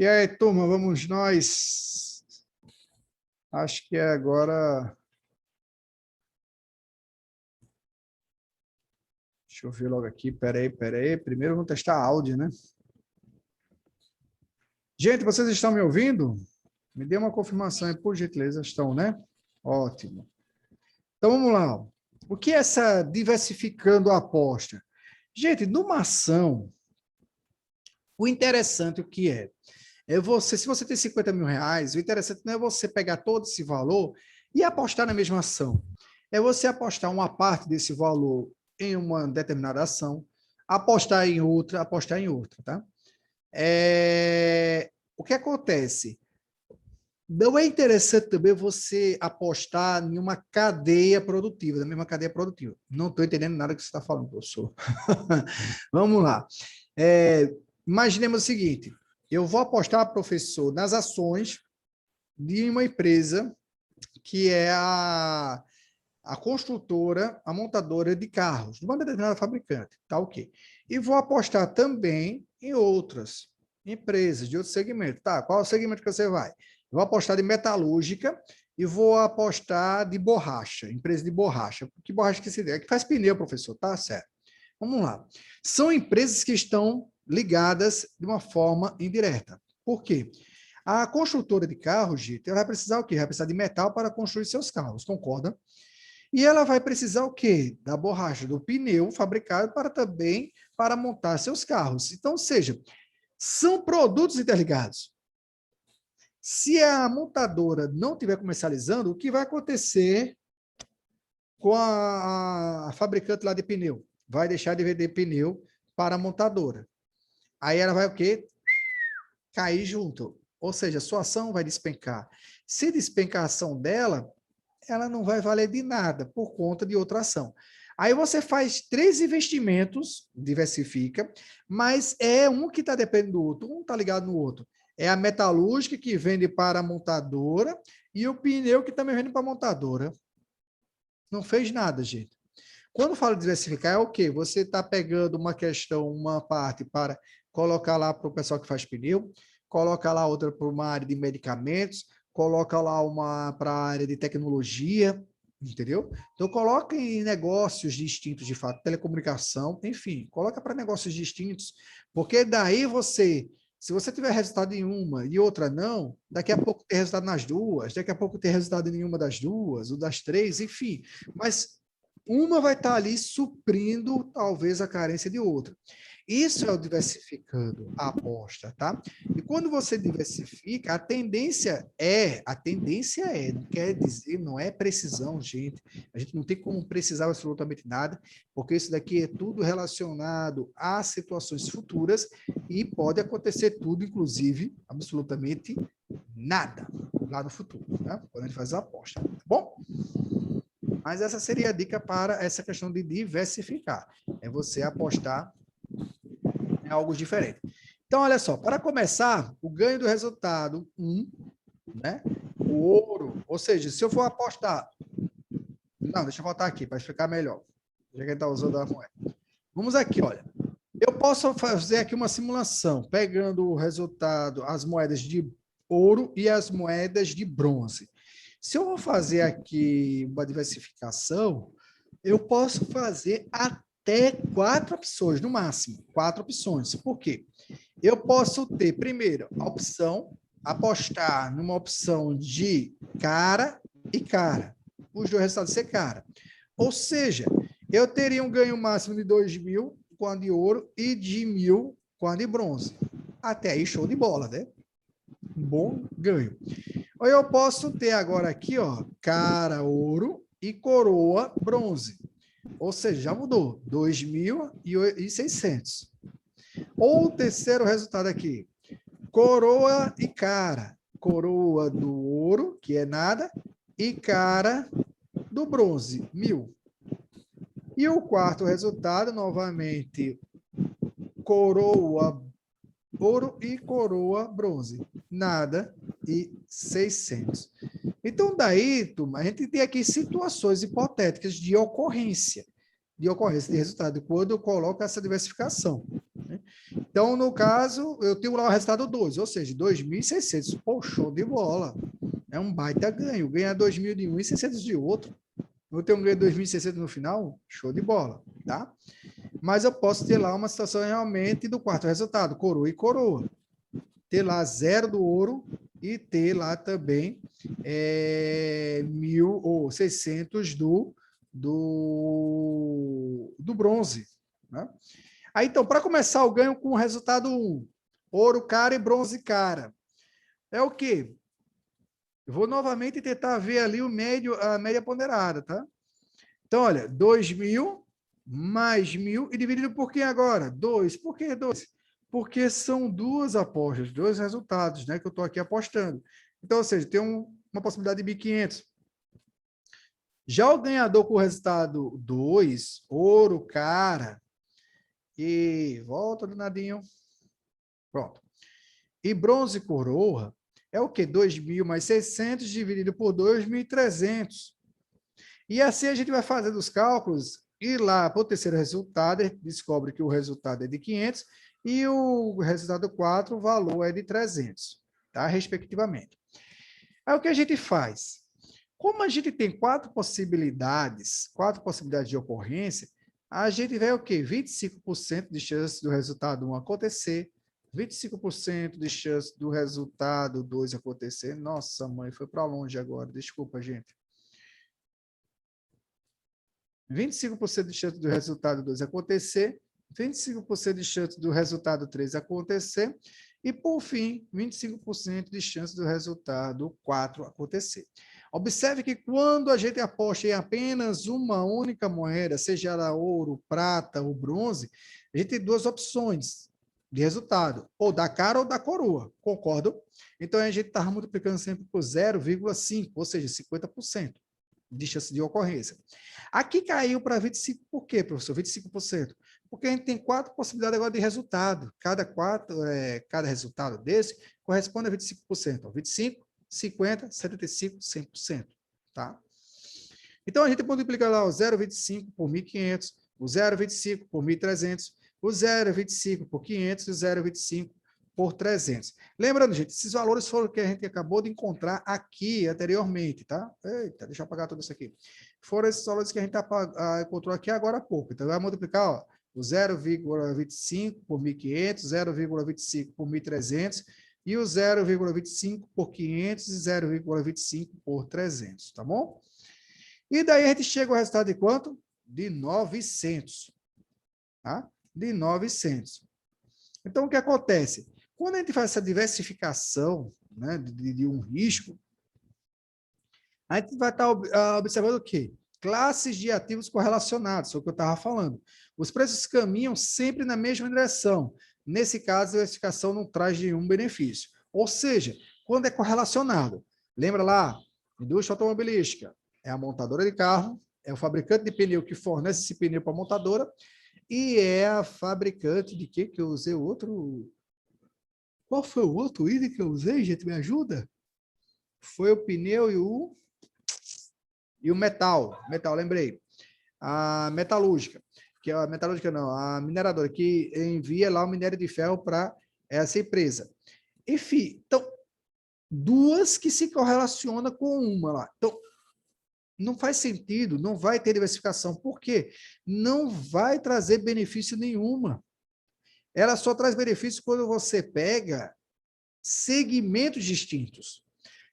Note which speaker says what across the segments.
Speaker 1: E aí, turma, vamos nós. Acho que é agora. Deixa eu ver logo aqui. Peraí. Primeiro vamos testar áudio, né? Gente, vocês estão me ouvindo? Me dê uma confirmação aí, por gentileza. Estão, né? Ótimo. Então, vamos lá. O que é essa diversificando a aposta? Gente, numa ação, o interessante o que é? Se você tem 50 mil reais, o interessante não é você pegar todo esse valor e apostar na mesma ação. É você apostar uma parte desse valor em uma determinada ação, apostar em outra, tá? O que acontece? Não é interessante também você apostar em uma cadeia produtiva, da mesma cadeia produtiva. Não estou entendendo nada que você está falando, professor. Vamos lá. Imaginemos o seguinte, eu vou apostar, professor, nas ações de uma empresa que é a construtora, a montadora de carros, de uma determinada fabricante, tá ok. E vou apostar também em outras empresas, de outro segmento. Tá, qual é o segmento que você vai? Vou apostar de metalúrgica e vou apostar de borracha, empresa de borracha. Que borracha que se der? Que faz pneu, professor, tá certo. Vamos lá. São empresas que estão ligadas de uma forma indireta. Por quê? A construtora de carros, gente, ela vai precisar o quê? Vai precisar de metal para construir seus carros, concorda? E ela vai precisar o quê? Da borracha, do pneu fabricado para montar seus carros. Então, ou seja, são produtos interligados. Se a montadora não estiver comercializando, o que vai acontecer com a fabricante lá de pneu? Vai deixar de vender pneu para a montadora. Aí ela vai o quê? Cair junto. Ou seja, a sua ação vai despencar. Se despencar a ação dela, ela não vai valer de nada por conta de outra ação. Aí você faz 3 investimentos, diversifica, mas é um que está dependendo do outro, um está ligado no outro. É a metalúrgica que vende para a montadora e o pneu que também vende para a montadora. Não fez nada, gente. Quando fala diversificar, é o quê? Você está pegando uma questão, uma parte para colocar lá para o pessoal que faz pneu, coloca lá outra para uma área de medicamentos, coloca lá uma para a área de tecnologia, entendeu? Então, coloca em negócios distintos, de fato, telecomunicação, enfim, coloca para negócios distintos, porque daí você, se você tiver resultado em uma e outra não, daqui a pouco tem resultado nas duas, daqui a pouco tem resultado em nenhuma das duas, ou das três, enfim, mas uma vai estar ali suprindo, talvez, a carência de outra. Isso é o diversificando a aposta, tá? E quando você diversifica, a tendência é, não quer dizer, não é precisão, gente. A gente não tem como precisar absolutamente nada, porque isso daqui é tudo relacionado a situações futuras e pode acontecer tudo, inclusive, absolutamente nada lá no futuro, tá? Quando a gente faz a aposta, tá bom? Mas essa seria a dica para essa questão de diversificar. É você apostar em algo diferente. Então, olha só, para começar, o ganho do resultado 1, né? O ouro, ou seja, se eu for apostar... Não, deixa eu voltar aqui para explicar melhor. Já que ele está usando a moeda. Vamos aqui, olha. Eu posso fazer aqui uma simulação, pegando o resultado, as moedas de ouro e as moedas de bronze. Se eu vou fazer aqui uma diversificação, eu posso fazer até 4 opções, no máximo, 4 opções. Por quê? Eu posso ter, primeiro, a opção, apostar numa opção de cara e cara. Os dois resultados ser cara. Ou seja, eu teria um ganho máximo de 2.000 com a de ouro e de 1.000 com a de bronze. Até aí, show de bola, né? Um bom ganho. Ou eu posso ter agora aqui, ó, cara ouro e coroa bronze. Ou seja, já mudou, 2.600. Ou o terceiro resultado aqui, coroa e cara. Coroa do ouro, que é nada, e cara do bronze, 1.000. E o quarto resultado, novamente, coroa ouro e coroa bronze, nada e 600. Então, daí, turma, a gente tem aqui situações hipotéticas de ocorrência de resultado, quando eu coloco essa diversificação, né? Então, no caso, eu tenho lá o resultado 2, ou seja, 2.600. Pô, show de bola. É um baita ganho. Ganhar 2.000 de um e 600 de outro. Eu tenho um ganho de 2.600 no final, show de bola, tá? Mas eu posso ter lá uma situação realmente do quarto resultado, coroa e coroa. Ter lá 0 do ouro e ter lá também 1.000 ou 600 do bronze, né? Aí, então, para começar, eu ganho com o resultado 1. Ouro cara e bronze cara. É o quê? Eu vou novamente tentar ver ali o médio, a média ponderada, tá? Então, olha, 2.000 mais 1.000 e dividido por quem agora? 2. Por que 2? Porque são duas apostas, dois resultados, né, que eu estou aqui apostando. Então, ou seja, tem uma possibilidade de 1.500. Já o ganhador com o resultado 2, ouro, cara, e volta do nadinho, pronto. E bronze coroa é o quê? 2.000 mais 600 dividido por 2.300. E assim a gente vai fazendo os cálculos e lá para o terceiro resultado, descobre que o resultado é de 500 e o resultado 4, o valor é de 300, tá? Respectivamente. Aí o que a gente faz? Como a gente tem quatro possibilidades de ocorrência, a gente vai o quê? 25% de chance do resultado 1 acontecer, 25% de chance do resultado 2 acontecer. Nossa, mãe, foi para longe agora. Desculpa, gente. 25% de chance do resultado 2 acontecer, 25% de chance do resultado 3 acontecer, e, por fim, 25% de chance do resultado 4 acontecer. Observe que quando a gente aposta em apenas uma única moeda, seja ela ouro, prata ou bronze, a gente tem duas opções de resultado, ou da cara ou da coroa, concordo? Então, a gente está multiplicando sempre por 0,5, ou seja, 50% de chance de ocorrência. Aqui caiu para 25%. Por quê, professor? 25%. Porque a gente tem quatro possibilidades agora de resultado. Cada resultado desse corresponde a 25%. 25%, 50%, 75%, 100%. Tá? Então, a gente multiplica lá o 0,25 por 1.500, o 0,25 por 1.300, o 0,25 por 500 e o 0,25 por 300. Lembrando, gente, esses valores foram que a gente acabou de encontrar aqui anteriormente, tá? Eita, deixa eu apagar tudo isso aqui. Foram esses valores que a gente encontrou aqui agora há pouco. Então, vai multiplicar, ó, o 0,25 por 1.500, 0,25 por 1.300 e o 0,25 por 500 e 0,25 por 300, tá bom? E daí a gente chega ao resultado de quanto? De 900, tá? De 900. Então, o que acontece? Quando a gente faz essa diversificação, né, de um risco, a gente vai estar observando o quê? Classes de ativos correlacionados, é o que eu estava falando. Os preços caminham sempre na mesma direção. Nesse caso, a diversificação não traz nenhum benefício. Ou seja, quando é correlacionado, lembra lá, indústria automobilística, é a montadora de carro, é o fabricante de pneu que fornece esse pneu para a montadora, e é a fabricante de quê que eu usei outro... Qual foi o outro item que eu usei, gente? Me ajuda? Foi o pneu e o metal. Metal, lembrei. A metalúrgica, que é a metalúrgica não, a mineradora, que envia lá o minério de ferro para essa empresa. Enfim, então, duas que se correlacionam com uma lá. Então, não faz sentido, não vai ter diversificação. Por quê? Não vai trazer benefício nenhuma. Ela só traz benefício quando você pega segmentos distintos.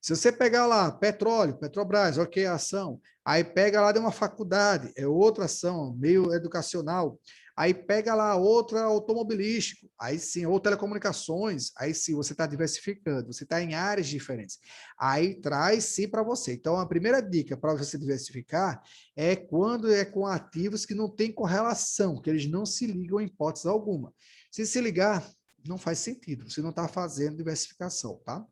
Speaker 1: Se você pegar lá petróleo, Petrobras, ok, a ação, aí pega lá de uma faculdade, é outra ação, meio educacional, aí pega lá outra automobilístico, aí sim, ou telecomunicações, aí sim, você está diversificando, você está em áreas diferentes. Aí traz sim para você. Então, a primeira dica para você diversificar é quando é com ativos que não tem correlação, que eles não se ligam em hipótese alguma. Se ligar, não faz sentido, você não está fazendo diversificação, tá?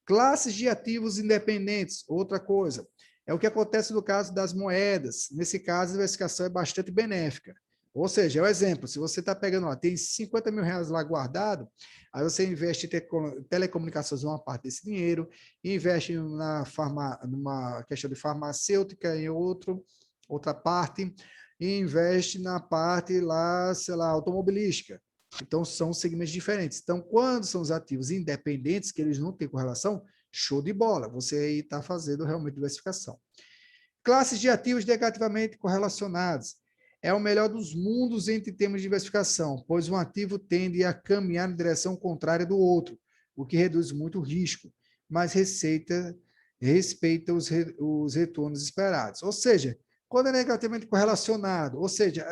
Speaker 1: Classes de ativos independentes, outra coisa. É o que acontece no caso das moedas. Nesse caso, a diversificação é bastante benéfica. Ou seja, é o exemplo, se você está pegando lá, tem 50 mil reais lá guardado, aí você investe em telecomunicações uma parte desse dinheiro, investe numa questão de farmacêutica em outra parte, e investe na parte lá, sei lá, automobilística. Então, são segmentos diferentes. Então, quando são os ativos independentes, que eles não têm correlação, show de bola. Você aí está fazendo realmente diversificação. Classes de ativos negativamente correlacionados. É o melhor dos mundos entre termos de diversificação, pois um ativo tende a caminhar na direção contrária do outro, o que reduz muito o risco, mas respeita os retornos esperados. Ou seja, quando é negativamente correlacionado, ou seja,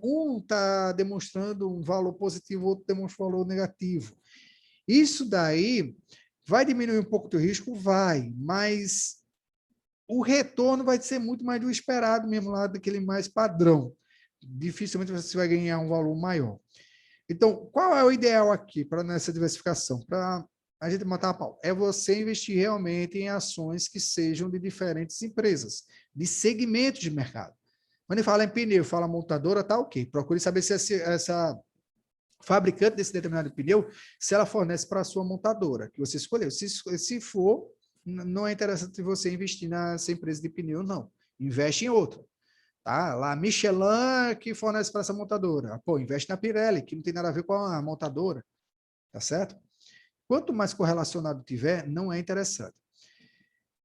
Speaker 1: um está demonstrando um valor positivo, o outro demonstra um valor negativo. Isso daí vai diminuir um pouco o teu risco? Vai, mas o retorno vai ser muito mais do esperado mesmo, lá daquele mais padrão. Dificilmente você vai ganhar um valor maior. Então, qual é o ideal aqui para nessa diversificação? Para a gente matar a pau. É você investir realmente em ações que sejam de diferentes empresas, de segmentos de mercado. Quando ele fala em pneu, fala montadora, tá ok. Procure saber se essa fabricante desse determinado pneu, se ela fornece para a sua montadora, que você escolheu. Se for, não é interessante você investir nessa empresa de pneu, não. Investe em outra. Tá? Lá, Michelin, que fornece para essa montadora. Pô, investe na Pirelli, que não tem nada a ver com a montadora. Tá certo? Quanto mais correlacionado tiver, não é interessante.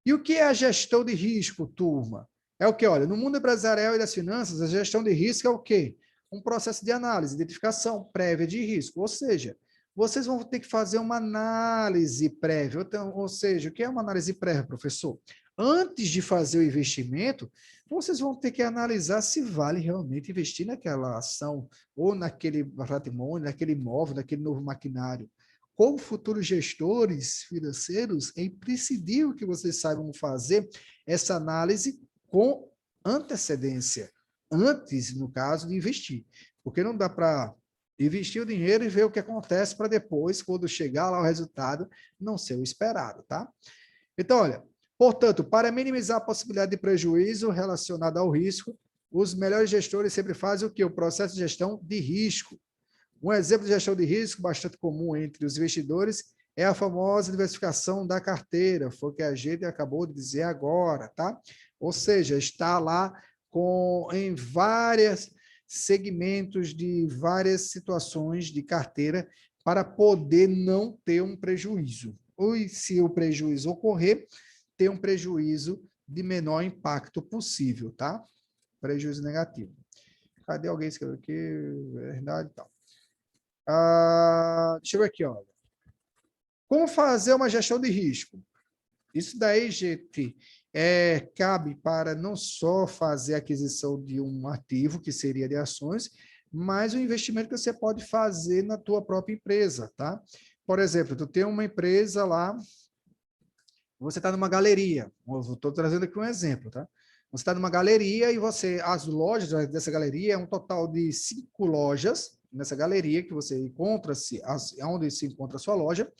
Speaker 1: E o que é a gestão de risco, turma? É o que? Olha, no mundo empresarial e das finanças, a gestão de risco é o quê? Um processo de análise, identificação prévia de risco. Ou seja, vocês vão ter que fazer uma análise prévia. Então, ou seja, o que é uma análise prévia, professor? Antes de fazer o investimento, vocês vão ter que analisar se vale realmente investir naquela ação, ou naquele patrimônio, naquele imóvel, naquele novo maquinário. Como futuros gestores financeiros, é imprescindível que vocês saibam fazer essa análise com antecedência, antes, no caso, de investir. Porque não dá para investir o dinheiro e ver o que acontece para depois, quando chegar lá o resultado, não ser o esperado, tá? Então, olha, portanto, para minimizar a possibilidade de prejuízo relacionado ao risco, os melhores gestores sempre fazem o quê? O processo de gestão de risco. Um exemplo de gestão de risco bastante comum entre os investidores é a famosa diversificação da carteira, foi o que a gente acabou de dizer agora, tá? Ou seja, está lá em vários segmentos de várias situações de carteira para poder não ter um prejuízo. Ou se o prejuízo ocorrer, ter um prejuízo de menor impacto possível, tá? Prejuízo negativo. Cadê alguém escreveu aqui? Verdade e tal. Deixa eu ver aqui, olha. Como fazer uma gestão de risco? Isso daí, gente, cabe para não só fazer a aquisição de um ativo, que seria de ações, mas o investimento que você pode fazer na tua própria empresa, tá? Por exemplo, tu tem uma empresa lá, você está numa galeria, estou trazendo aqui um exemplo, tá? Você está numa galeria e as lojas dessa galeria é um total de 5 lojas nessa galeria que você encontra-se, onde se encontra a sua loja,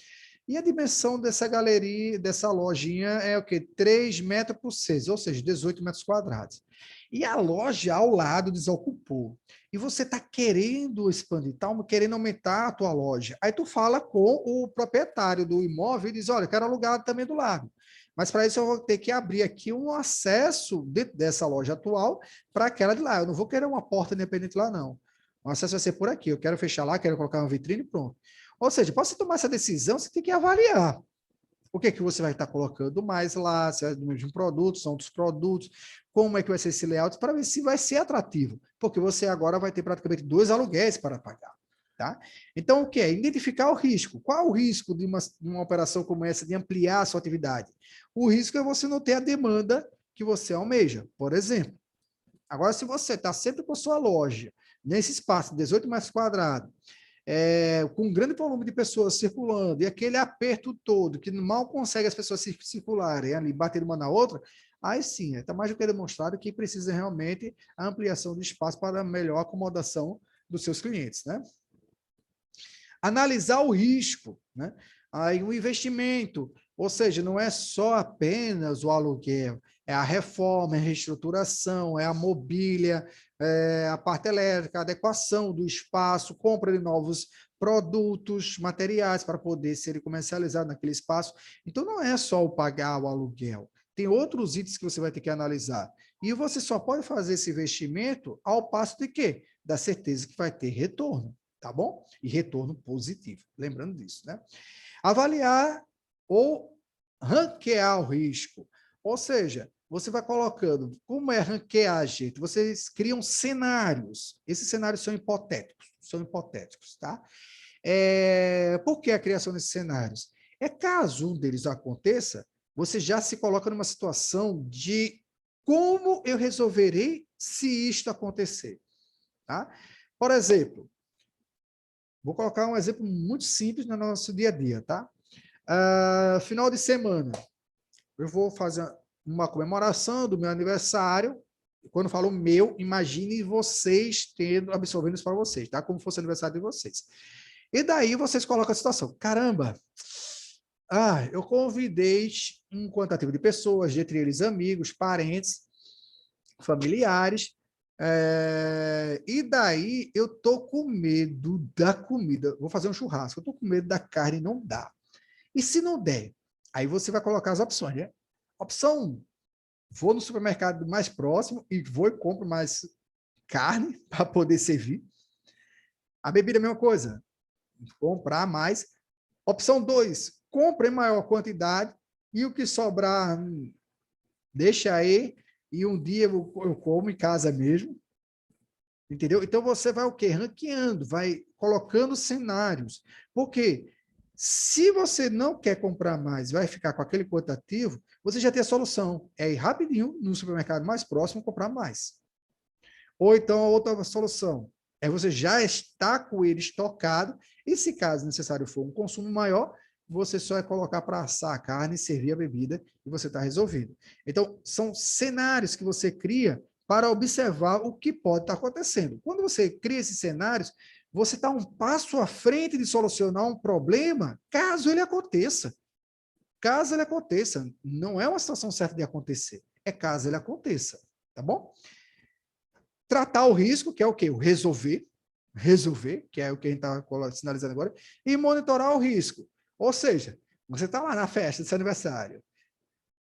Speaker 1: e a dimensão dessa galeria, dessa lojinha é o quê? 3 metros por 6, ou seja, 18 metros quadrados. E a loja ao lado desocupou. E você está querendo expandir, tá querendo aumentar a tua loja. Aí tu fala com o proprietário do imóvel e diz, olha, eu quero alugar também do lado. Mas para isso eu vou ter que abrir aqui um acesso dessa loja atual para aquela de lá. Eu não vou querer uma porta independente lá, não. O acesso vai ser por aqui. Eu quero fechar lá, quero colocar uma vitrine e pronto. Ou seja, para você tomar essa decisão, você tem que avaliar o que é que você vai estar colocando mais lá, se é do mesmo produto, são outros produtos, como é que vai ser esse layout, para ver se vai ser atrativo, porque você agora vai ter praticamente 2 aluguéis para pagar. Tá? Então, o que é? Identificar o risco. Qual é o risco de uma operação como essa, de ampliar a sua atividade? O risco é você não ter a demanda que você almeja, por exemplo. Agora, se você está sempre com a sua loja, nesse espaço de 18 metros quadrados, com um grande volume de pessoas circulando, e aquele aperto todo, que mal consegue as pessoas circularem ali, bater uma na outra, aí sim, está mais do que demonstrado que precisa realmente a ampliação de espaço para melhor acomodação dos seus clientes, né? Analisar o risco, né? Aí o investimento, ou seja, não é só apenas o aluguel, é a reforma, é a reestruturação, é a mobília, é a parte elétrica, a adequação do espaço, compra de novos produtos, materiais para poder serem comercializados naquele espaço. Então, não é só o pagar o aluguel, tem outros itens que você vai ter que analisar. E você só pode fazer esse investimento ao passo de quê? Da certeza que vai ter retorno. tá bom? E retorno positivo, lembrando disso, né? Avaliar ou ranquear o risco, ou seja, você vai colocando, como é ranquear, gente? Vocês criam cenários, esses cenários são hipotéticos, tá? Por que a criação desses cenários? Caso um deles aconteça, você já se coloca numa situação de como eu resolverei se isto acontecer, tá? Por exemplo, vou colocar um exemplo muito simples no nosso dia a dia, tá? Final de semana, eu vou fazer uma comemoração do meu aniversário. Quando eu falo meu, imagine vocês absorvendo isso para vocês, tá? Como fosse o aniversário de vocês. E daí vocês colocam a situação. Caramba, eu convidei um quantitativo de pessoas, entre eles amigos, parentes, familiares, e daí eu tô com medo da comida. Vou fazer um churrasco, eu tô com medo da carne, não dá. E se não der? Aí você vai colocar as opções, né? Opção 1, vou no supermercado mais próximo e vou e compro mais carne para poder servir. A bebida é a mesma coisa, comprar mais. Opção 2, compra em maior quantidade e o que sobrar, deixa aí e um dia eu como em casa mesmo. Entendeu? Então você vai o quê? Ranqueando, vai colocando cenários. Por quê? Se você não quer comprar mais, vai ficar com aquele quantitativo, você já tem a solução. É ir rapidinho no supermercado mais próximo comprar mais. Ou então a outra solução é você já está com ele estocado e se caso necessário for um consumo maior, você só é colocar para assar a carne, servir a bebida e você está resolvido. Então, são cenários que você cria para observar o que pode estar acontecendo. Quando você cria esses cenários, você está um passo à frente de solucionar um problema, caso ele aconteça. Caso ele aconteça, não é uma situação certa de acontecer, é caso ele aconteça, tá bom? Tratar o risco, que é o quê? O resolver, que é o que a gente está sinalizando agora, e monitorar o risco. Ou seja, você está lá na festa do seu aniversário,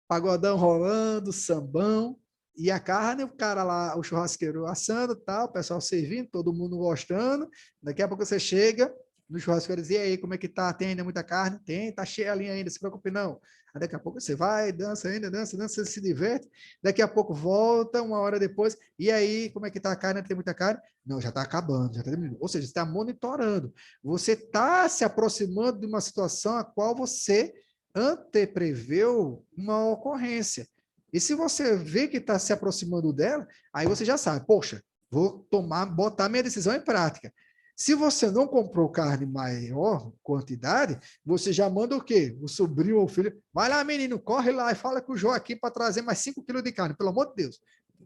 Speaker 1: pagodão rolando, sambão, e a carne, o cara lá, o churrasqueiro assando, tal, o pessoal servindo, todo mundo gostando. Daqui a pouco você chega no churrasqueiro e diz, e aí, como é que tá? Tem ainda muita carne? Tem, tá cheia a linha ainda, se preocupe não. Aí daqui a pouco você vai, dança ainda, dança, você se diverte. Daqui a pouco volta, uma hora depois, e aí, como é que tá a carne? Tem muita carne? Não, já está acabando, já está terminando. Ou seja, você está monitorando. Você está se aproximando de uma situação a qual você antepreveu uma ocorrência. E se você vê que está se aproximando dela, aí você já sabe, poxa, vou botar minha decisão em prática. Se você não comprou carne maior quantidade, você já manda o quê? O sobrinho ou o filho, vai lá, menino, corre lá e fala com o Joaquim para trazer mais 5 quilos de carne, pelo amor de Deus.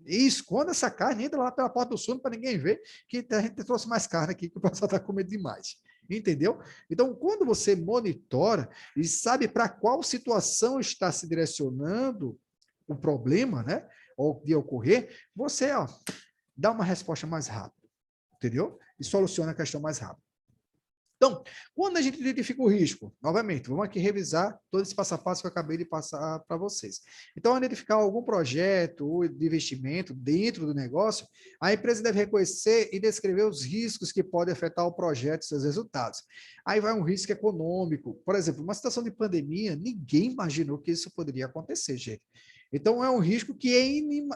Speaker 1: E esconda essa carne, entra lá pela porta do sul para ninguém ver que a gente trouxe mais carne aqui, que o pessoal está comendo demais. Entendeu? Então, quando você monitora e sabe para qual situação está se direcionando o problema, né, ou de ocorrer, você dá uma resposta mais rápida, entendeu? E soluciona a questão mais rápido. Então, quando a gente identifica o risco, novamente, vamos aqui revisar todo esse passo a passo que eu acabei de passar para vocês. Então, identificar algum projeto ou de investimento dentro do negócio, a empresa deve reconhecer e descrever os riscos que podem afetar o projeto e seus resultados. Aí vai um risco econômico. Por exemplo, uma situação de pandemia, ninguém imaginou que isso poderia acontecer, gente. Então, é um risco que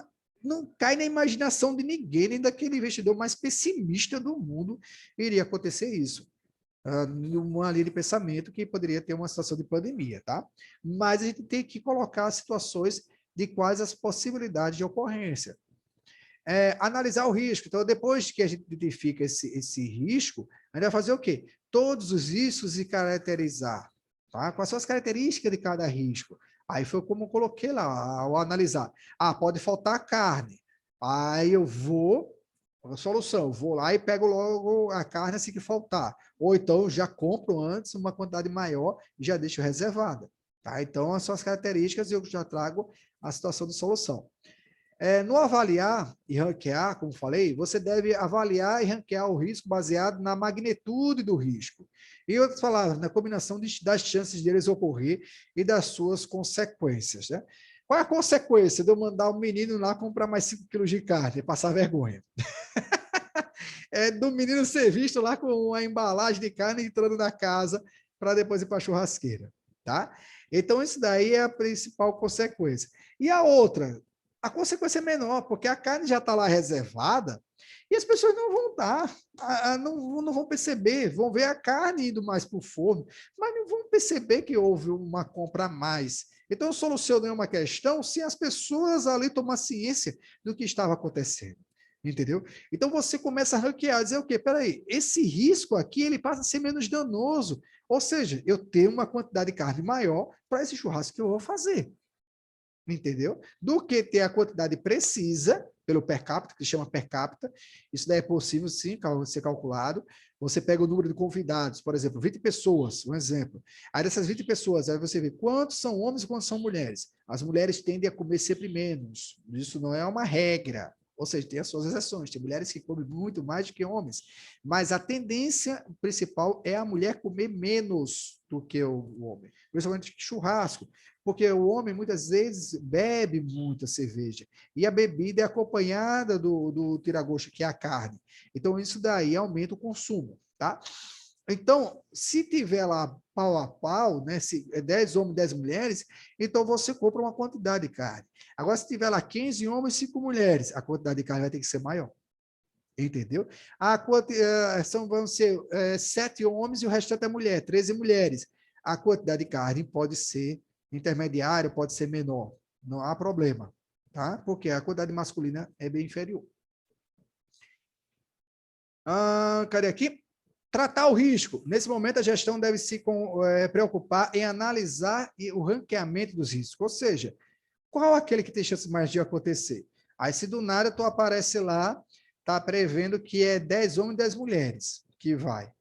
Speaker 1: não cai na imaginação de ninguém, nem daquele investidor mais pessimista do mundo, iria acontecer isso. Uma linha de pensamento que poderia ter uma situação de pandemia, tá? Mas a gente tem que colocar situações de quais as possibilidades de ocorrência. Analisar o risco. Então, depois que a gente identifica esse risco, a gente vai fazer o quê? Todos os riscos e caracterizar, tá? Quais são as características de cada risco? Aí foi como eu coloquei lá, ao analisar. Pode faltar carne. Aí eu vou, a solução, vou lá e pego logo a carne assim que faltar. Ou então já compro antes uma quantidade maior e já deixo reservada. Tá? Então, as suas características eu já trago a situação de solução. No avaliar e ranquear, como falei, você deve avaliar e ranquear o risco baseado na magnitude do risco. E outras palavras, na combinação das chances deles ocorrer e das suas consequências. Né? Qual é a consequência de eu mandar o menino lá comprar mais 5 quilos de carne e passar vergonha? do menino ser visto lá com a embalagem de carne entrando na casa para depois ir para a churrasqueira, tá? Então, isso daí é a principal consequência. E a consequência é menor, porque a carne já está lá reservada e as pessoas não vão dar, não vão perceber, vão ver a carne indo mais para o forno, mas não vão perceber que houve uma compra a mais. Então, eu solucionei uma questão se as pessoas ali tomar ciência do que estava acontecendo. Entendeu? Então você começa a ranquear, dizer o quê? Peraí, esse risco aqui ele passa a ser menos danoso. Ou seja, eu tenho uma quantidade de carne maior para esse churrasco que eu vou fazer. Entendeu? Do que ter a quantidade precisa, pelo per capita, que se chama per capita. Isso daí é possível, sim, ser calculado. Você pega o número de convidados, por exemplo, 20 pessoas, um exemplo. Aí dessas 20 pessoas, aí você vê quantos são homens e quantos são mulheres. As mulheres tendem a comer sempre menos. Isso não é uma regra. Ou seja, tem as suas exceções. Tem mulheres que comem muito mais do que homens. Mas a tendência principal é a mulher comer menos do que o homem. Principalmente churrasco. Porque o homem, muitas vezes, bebe muita cerveja. E a bebida é acompanhada do tiragosto, que é a carne. Então, isso daí aumenta o consumo, tá? Então, se tiver lá pau a pau, né, se é 10 homens, 10 mulheres, então você compra uma quantidade de carne. Agora, se tiver lá 15 homens, 5 mulheres, a quantidade de carne vai ter que ser maior. Entendeu? Vão ser 7 homens e o restante é mulher, 13 mulheres. A quantidade de carne pode ser intermediária, pode ser menor. Não há problema, tá? Porque a quantidade masculina é bem inferior. Cadê aqui? Tratar o risco. Nesse momento, a gestão deve se preocupar em analisar o ranqueamento dos riscos. Ou seja, qual aquele que tem chance mais de acontecer? Aí, se do nada tu aparece lá, tá prevendo que é 10 homens e 10 mulheres que vai.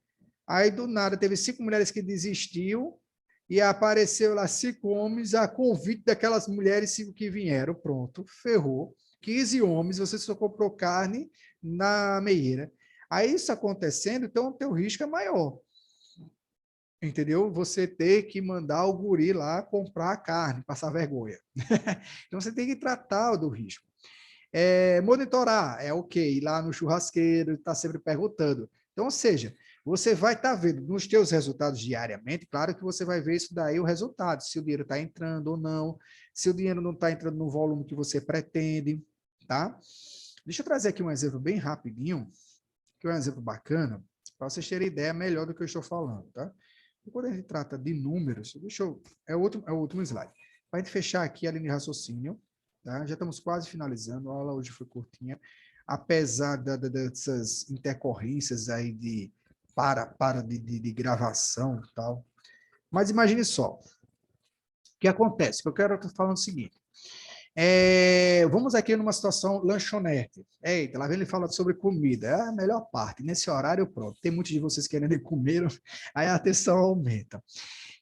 Speaker 1: Aí, do nada, teve 5 mulheres que desistiu e apareceu lá 5 homens a convite daquelas mulheres 5 que vieram. Pronto, ferrou. 15 homens, você só comprou carne na meieira. Aí, isso acontecendo, então o teu risco é maior. Entendeu? Você ter que mandar o guri lá comprar a carne, passar vergonha. Então, você tem que tratar do risco. Monitorar é ok, ir lá no churrasqueiro, está sempre perguntando. Então, ou seja, você vai estar vendo nos teus resultados diariamente, claro que você vai ver isso daí, o resultado, se o dinheiro está entrando ou não, se o dinheiro não está entrando no volume que você pretende, tá? Deixa eu trazer aqui um exemplo bem rapidinho, que é um exemplo bacana, para vocês terem ideia melhor do que eu estou falando, tá? E quando a gente trata de números, é o último slide. Para a gente fechar aqui a linha de raciocínio, tá? Já estamos quase finalizando, a aula hoje foi curtinha, apesar dessas intercorrências aí de gravação e tal. Mas imagine só, o que acontece? Eu quero estar falando o seguinte, vamos aqui numa situação lanchonete. Eita, lá vem ele fala sobre comida. É a melhor parte. Nesse horário, pronto. Tem muitos de vocês querendo ir comer, aí a atenção aumenta.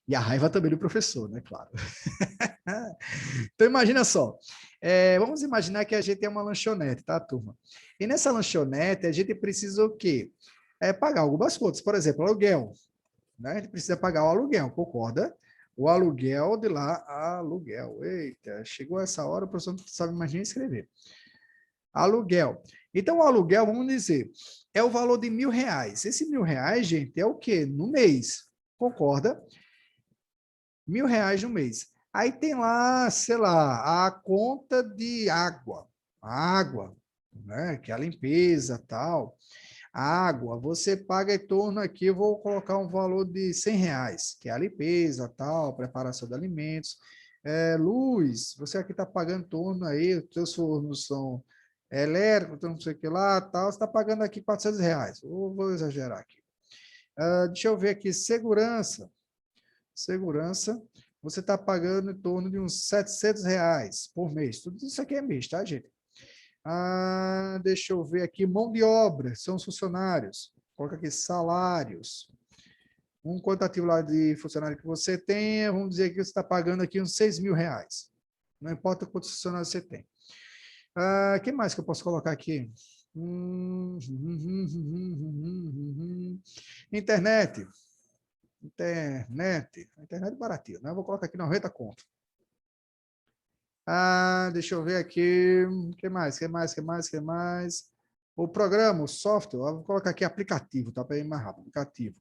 Speaker 1: E a raiva também do professor, né? Claro. Então, imagina só. Vamos imaginar que a gente é uma lanchonete, tá, turma? E nessa lanchonete, a gente precisa o quê? Pagar algumas contas. Por exemplo, aluguel. Né? A gente precisa pagar o aluguel, concorda? O aluguel de lá, aluguel. Eita, chegou essa hora, o professor não sabe mais nem escrever. Aluguel. Então, o aluguel, vamos dizer, é o valor de R$ 1.000. Esse R$ 1.000, gente, é o quê? No mês. Concorda? R$ 1.000 no mês. Aí tem lá, sei lá, a conta de água, né? Que é a limpeza, tal. Água, você paga em torno aqui, eu vou colocar um valor de R$ 100, que é a limpeza, tal, preparação de alimentos. Luz, você aqui está pagando em torno aí, os seus fornos são elétricos, então não sei o que lá, tal, você está pagando aqui R$ 400. Vou exagerar aqui. Deixa eu ver aqui, segurança. Segurança, você está pagando em torno de uns R$ 700 por mês. Tudo isso aqui é mês, tá, gente? Deixa eu ver aqui, mão de obra, são os funcionários. Coloca aqui salários. Um quantitativo lá de funcionário que você tenha, vamos dizer que você está pagando aqui uns R$ 6.000. Não importa quantos funcionários você tem. O que mais que eu posso colocar aqui? Internet. Internet baratinho, né? Eu vou colocar aqui 90 conto. Deixa eu ver aqui. O que mais? O programa, o software, eu vou colocar aqui aplicativo, tá? Para ir mais rápido, aplicativo.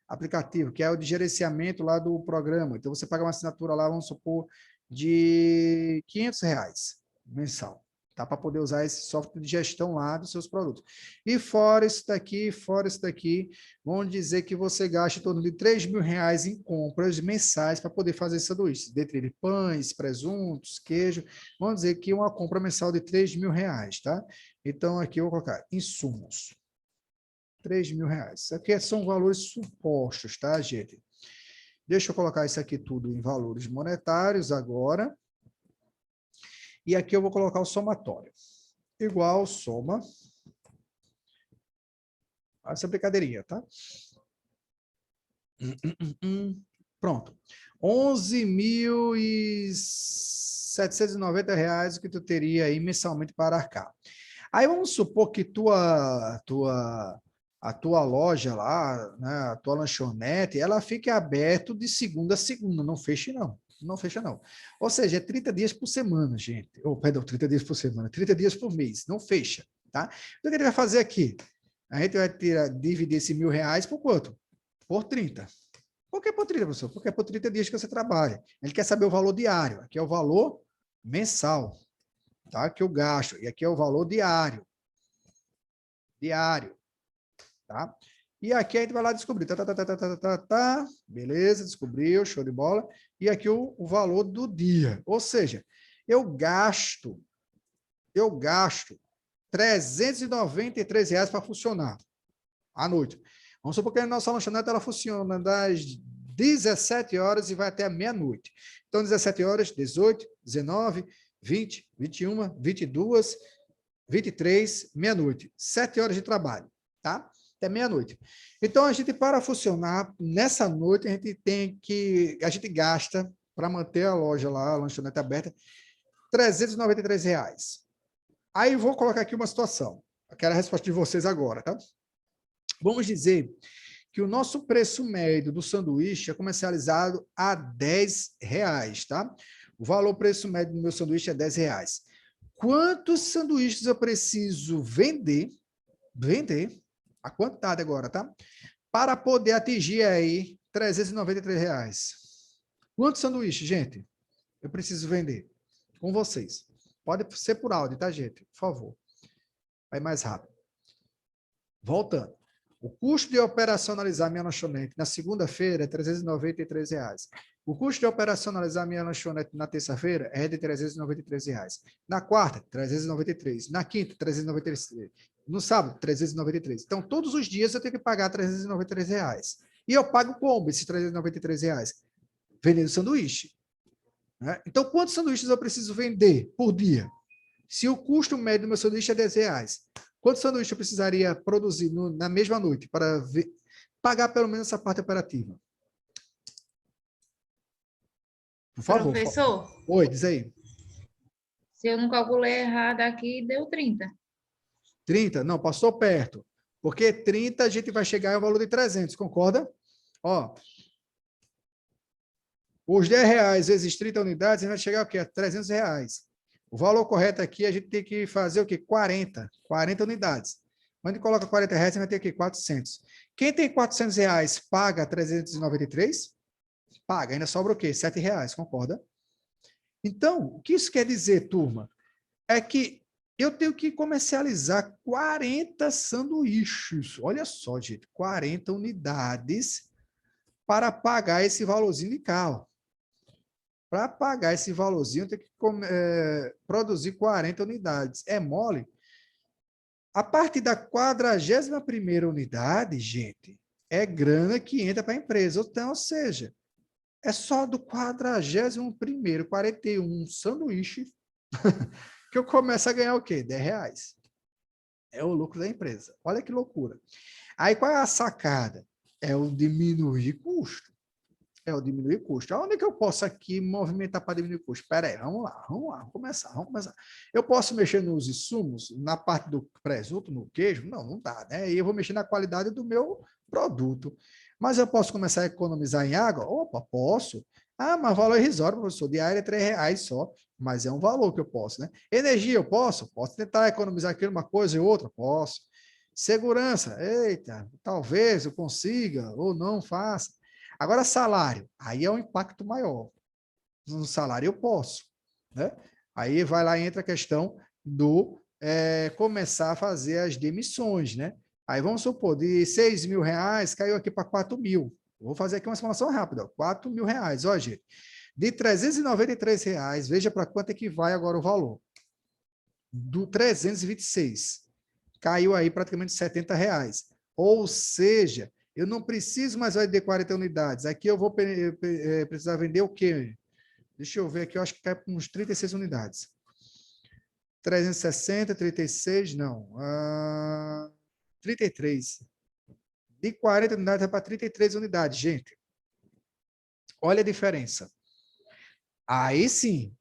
Speaker 1: Aplicativo, que é o de gerenciamento lá do programa. Então, você paga uma assinatura lá, vamos supor, de R$ 500 mensal, tá? Para poder usar esse software de gestão lá dos seus produtos. E fora isso daqui, vamos dizer que você gasta em torno de R$ 3.000 em compras mensais para poder fazer sanduíches, dentre eles pães, presuntos, queijo. Vamos dizer que uma compra mensal de R$ 3.000, tá? Então, aqui eu vou colocar insumos. R$ 3.000. Isso aqui são valores supostos, tá, gente? Deixa eu colocar isso aqui tudo em valores monetários agora. E aqui eu vou colocar o somatório. Igual soma. Essa brincadeirinha, tá? Pronto. R$ 11.790 que tu teria aí mensalmente para arcar. Aí vamos supor que a tua loja lá, né, a tua lanchonete, ela fique aberta de segunda a segunda, não feche não. Não fecha não. Ou seja, é 30 dias por semana, gente. Perdão, 30 dias por semana, 30 dias por mês, não fecha, tá? Então o que a gente vai fazer aqui? A gente vai dividir esse R$ 1.000 por quanto? Por 30. Por que por 30, professor? Porque é por 30 dias que você trabalha. Ele quer saber o valor diário. Aqui é o valor mensal, tá? Que eu gasto. E aqui é o valor diário. Diário, tá? E aqui a gente vai lá descobrir. Beleza, descobriu, show de bola. E aqui o valor do dia. Ou seja, eu gasto R$ 393 para funcionar à noite. Vamos supor que a nossa lanchonete ela funciona das 17 horas e vai até a meia-noite. Então, 17 horas, 18, 19, 20, 21, 22, 23, meia-noite. 7 horas de trabalho, tá? Até meia-noite. Então, a gente, para funcionar, nessa noite, a gente gasta, para manter a loja lá, a lanchonete aberta, R$ 393. Aí, vou colocar aqui uma situação. Eu quero a resposta de vocês agora, tá? Vamos dizer que o nosso preço médio do sanduíche é comercializado a R$ 10, tá? O valor preço médio do meu sanduíche é R$ 10. Quantos sanduíches eu preciso vender, a quantidade agora, tá? Para poder atingir aí R$ 393. Quantos sanduíches, gente? Eu preciso vender com vocês. Pode ser por áudio, tá, gente? Por favor. Vai mais rápido. Voltando. O custo de operacionalizar minha lanchonete na segunda-feira é R$ 393. O custo de operacionalizar minha lanchonete na terça-feira é de R$ 393. Na quarta, 393. Na quinta, 393. No sábado, 393. Então, todos os dias eu tenho que pagar R$ 393. E eu pago como esses R$ 393? Vendendo sanduíche, né? Então, quantos sanduíches eu preciso vender por dia? Se o custo médio do meu sanduíche é R$ 10, quantos sanduíches eu precisaria produzir na mesma noite para pagar pelo menos essa parte operativa? Por favor.
Speaker 2: Professor?
Speaker 1: Oi, diz aí.
Speaker 2: Se eu não calculei errado aqui, deu 30.
Speaker 1: 30? Não, passou perto. Porque 30 a gente vai chegar ao valor de 300, concorda? Ó, os R$ 10 vezes 30 unidades, a gente vai chegar ao quê? A R$ 300. O valor correto aqui, a gente tem que fazer o quê? 40 unidades. Quando a gente coloca R$ 40, a gente vai ter aqui 400. Quem tem R$ 400 paga 393? Paga, ainda sobra o quê? R$ 7, concorda? Então, o que isso quer dizer, turma? É que eu tenho que comercializar 40 sanduíches. Olha só, gente, 40 unidades para pagar esse valorzinho de carro. Para pagar esse valorzinho, eu tenho que produzir 40 unidades. É mole? A partir da 41ª unidade, gente, é grana que entra para a empresa. Então, ou seja, é só do 41º, 41 sanduíche, que eu começo a ganhar o quê? R$ 10. É o lucro da empresa. Olha que loucura. Aí, qual é a sacada? É o diminuir custo. Diminuir custo. Onde é que eu posso aqui movimentar para diminuir custo? Espera aí, vamos vamos começar. Eu posso mexer nos insumos, na parte do presunto, no queijo? Não dá, né? E eu vou mexer na qualidade do meu produto. Mas eu posso começar a economizar em água? Opa, posso. Ah, mas valor irrisório, professor, diária é R$ 3 só, mas é um valor que eu posso, né? Energia eu posso? Posso tentar economizar aqui uma coisa e outra? Posso. Segurança, eita, talvez eu consiga ou não faça. Agora, salário, aí é um impacto maior. No salário eu posso, né? Aí vai lá, entra a questão do começar a fazer as demissões, né? Aí vamos supor, de R$ 6.000 caiu aqui para 4.000. Vou fazer aqui uma simulação rápida, R$ 4.000. Ó, gente, de R$ 393, veja para quanto é que vai agora o valor. Do 326. Caiu aí praticamente R$ 70. Ou seja, eu não preciso mais vender 40 unidades. Aqui eu vou precisar vender o quê? Deixa eu ver aqui, eu acho que cai para uns 36 unidades. 360, 36, não. 33. De 40 unidades vai para 33 unidades, gente. Olha a diferença. Aí sim.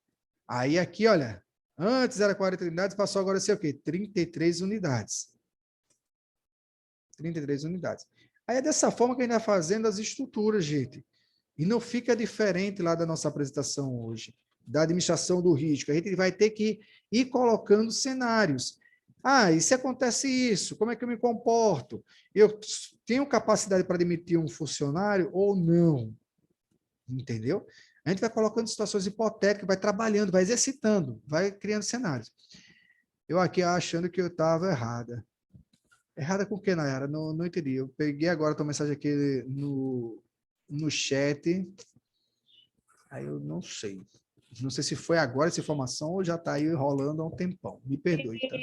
Speaker 1: Aí aqui, olha, antes era 40 unidades, passou agora a ser o quê? 33 unidades. 33 unidades. Aí é dessa forma que a gente vai fazendo as estruturas, gente. E não fica diferente lá da nossa apresentação hoje, da administração do risco. A gente vai ter que ir colocando cenários. Ah, e se acontece isso, como é que eu me comporto? Eu tenho capacidade para demitir um funcionário ou não? Entendeu? A gente vai colocando situações hipotéticas, vai trabalhando, vai exercitando, vai criando cenários. Eu aqui achando que eu estava errada. Errada com o que, Nayara? Não, não entendi. Eu peguei agora a tua mensagem aqui no chat. Aí eu não sei. Não sei se foi agora essa informação ou já está aí rolando há um tempão. Me perdoe, tá?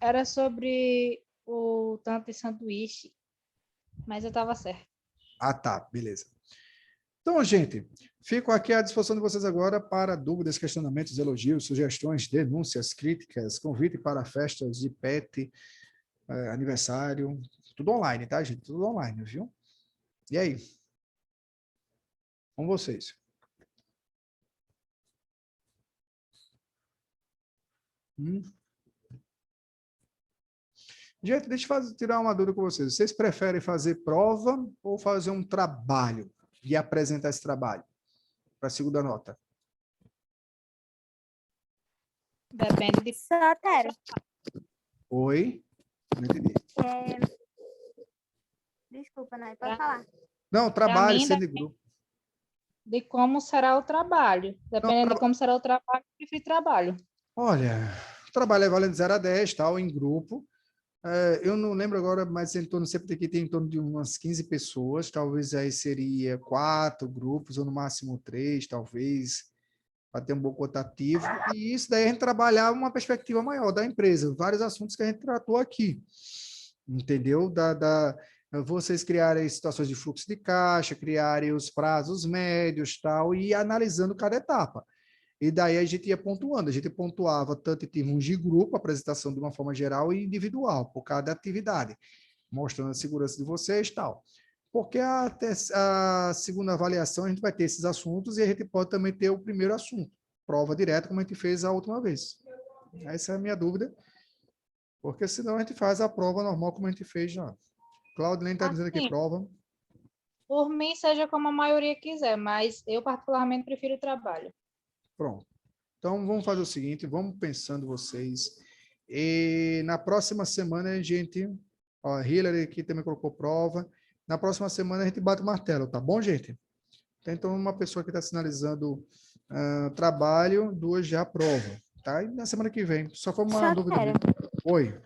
Speaker 3: Era sobre o tanto de sanduíche, mas eu estava certo.
Speaker 1: Ah, tá. Beleza. Então, gente, fico aqui à disposição de vocês agora para dúvidas, questionamentos, elogios, sugestões, denúncias, críticas, convite para festas de pet, aniversário, tudo online, tá, gente? Tudo online, viu? E aí? Com vocês. Gente, deixa eu tirar uma dúvida com vocês. Vocês preferem fazer prova ou fazer um trabalho e apresentar esse trabalho para a segunda nota?
Speaker 3: Depende de...
Speaker 4: Sotero,
Speaker 1: Oi? Não entendi.
Speaker 4: desculpa, Nay, pode falar.
Speaker 1: Não, trabalho
Speaker 3: mim,
Speaker 1: sendo de grupo.
Speaker 3: de como será o trabalho. Dependendo
Speaker 1: Não,
Speaker 3: de como será o trabalho, eu prefiro trabalho.
Speaker 1: Olha, o trabalho é valendo 0 a 10, tal, em grupo. Eu não lembro agora, mas em torno, sempre aqui tem em torno de umas 15 pessoas, talvez aí seria 4 grupos, ou no máximo 3, talvez, para ter um bom rotativo. E isso daí a gente trabalhar uma perspectiva maior da empresa, vários assuntos que a gente tratou aqui, entendeu? Vocês criarem situações de fluxo de caixa, criarem os prazos médios, tal, e ir analisando cada etapa. E daí a gente ia pontuando, a gente pontuava tanto em termos de grupo, apresentação de uma forma geral e individual, por cada atividade, mostrando a segurança de vocês e tal. Porque a segunda avaliação a gente vai ter esses assuntos e a gente pode também ter o primeiro assunto, prova direta, como a gente fez a última vez. Essa é a minha dúvida, porque senão a gente faz a prova normal como a gente fez já. Claudilene está dizendo aqui, prova.
Speaker 3: Por mim, seja como a maioria quiser, mas eu particularmente prefiro o trabalho.
Speaker 1: Pronto. Então, vamos fazer o seguinte, vamos pensando vocês. E na próxima semana a gente... Ó, a Hillary aqui também colocou prova. Na próxima semana a gente bate o martelo, tá bom, gente? Então, uma pessoa que está sinalizando trabalho, 2 já prova, tá? E na semana que vem. Só foi uma dúvida. Oi.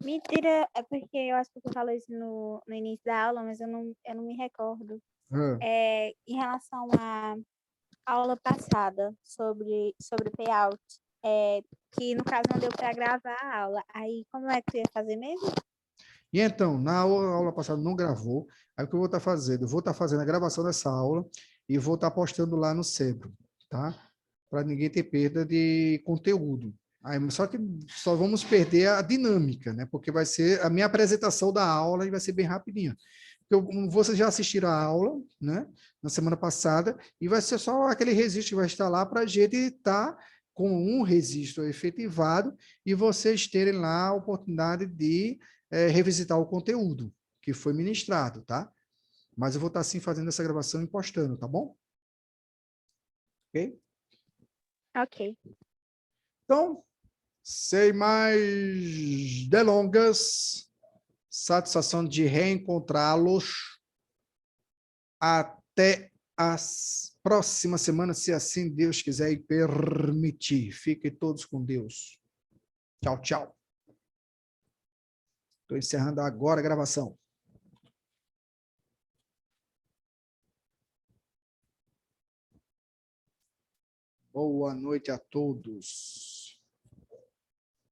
Speaker 4: Mentira, é porque eu acho que você falou isso no início da aula, mas eu não me recordo. Em relação à aula passada sobre payout, que no caso não deu para gravar a aula. Aí, como é que tu ia fazer mesmo?
Speaker 1: E então, na aula passada não gravou, aí o que eu vou estar fazendo? Eu vou estar fazendo a gravação dessa aula e vou estar postando lá no Cebro, tá? Para ninguém ter perda de conteúdo. Aí, só que só vamos perder a dinâmica, né? Porque vai ser a minha apresentação da aula e vai ser bem rapidinho. Vocês já assistiram a aula, né? Na semana passada, e vai ser só aquele registro que vai estar lá para a gente estar com um registro efetivado e vocês terem lá a oportunidade de revisitar o conteúdo, que foi ministrado, tá? Mas eu vou estar, sim, fazendo essa gravação e postando, tá bom? Ok?
Speaker 4: Ok.
Speaker 1: Então, sem mais delongas, satisfação de reencontrá-los. Até a próxima semana, se assim Deus quiser e permitir. Fiquem todos com Deus. Tchau, tchau. Estou encerrando agora a gravação. Boa noite a todos.